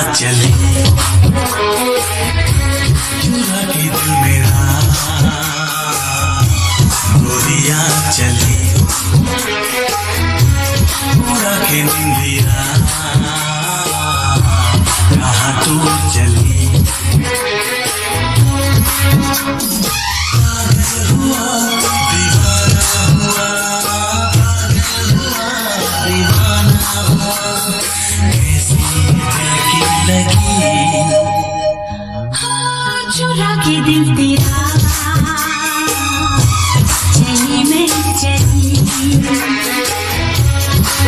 चली चुरा के दिल मेरा, गोरिया चली उड़ा के निंदिया, कहाँ तू चली। पागल हुआ दीवाना हुआ, दीवाना हुआ, कैसी दिल की लगी। चुरा के दिल तेरा चली मैं चली,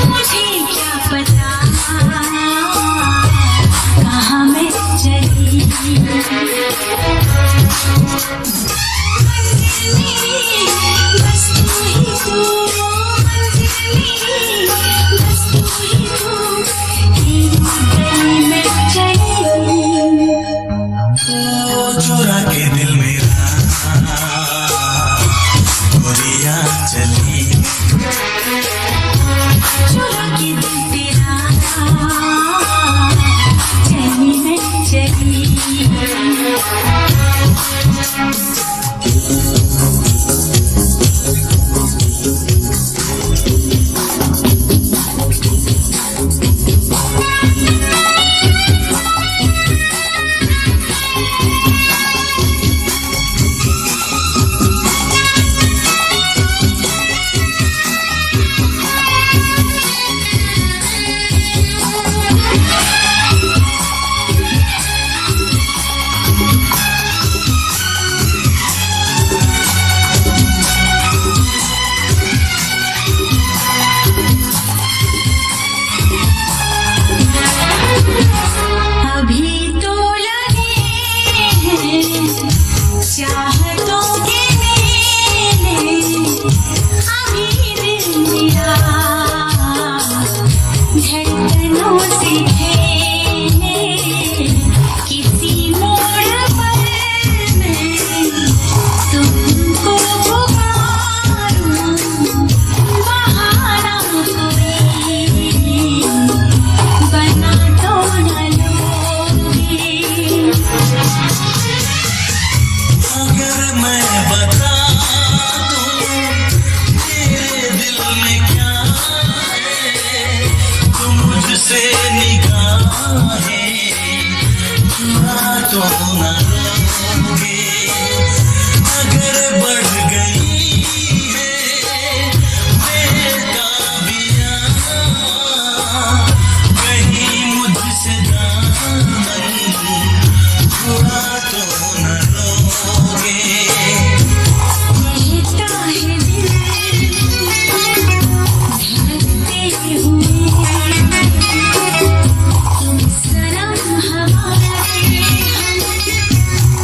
मुझे क्या पता कहाँ मैं चली। बस तू ही तू, बस तू ही तू, गली में चली। चुरा के दिल मेरा, गोरिया चली चुरा के दिल तेरा चली मैं चली। अभी तो लगे हैं चाहतों के मेले, अभी दिल मेरा धड़कनों से खेले। किसी मोड़ पर मैं तुमको पुकारूं, बहाना कोई बना तो न लोगे। अगर मैं बता दूं तेरे दिल में क्या है, तुम मुझसे निगाहें चुरा तो न लोगे। अगर बढ़ गई है बेताबियां, कहीं मुझसे दामन छुड़ा तो न लोगे। कहता है दिल धड़कते हुए, तुम सनम हमारे, हम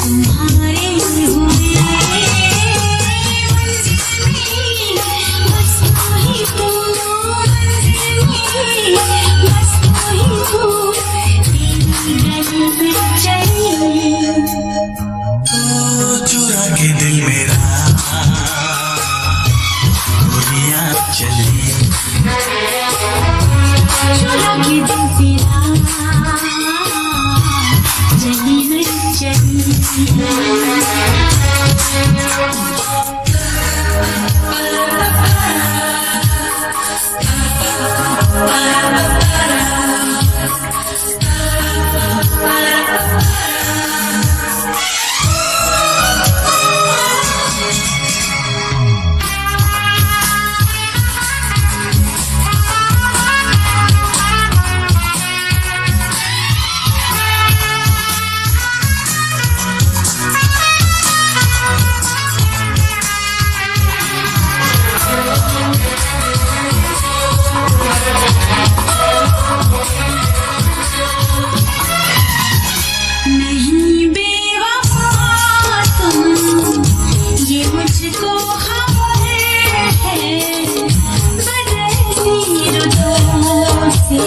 तुम्हारे हुए। मंजिल में बस तू ही तू, मंजिल में बस तू ही तू, तेरी गली में चली। चुरा के दिल मेरा, गोरिया चली चुरा के दिल तेरा चली मैं चली। नहीं बेवफा तुम, ये मुझको खबर है, बदलती रुतों से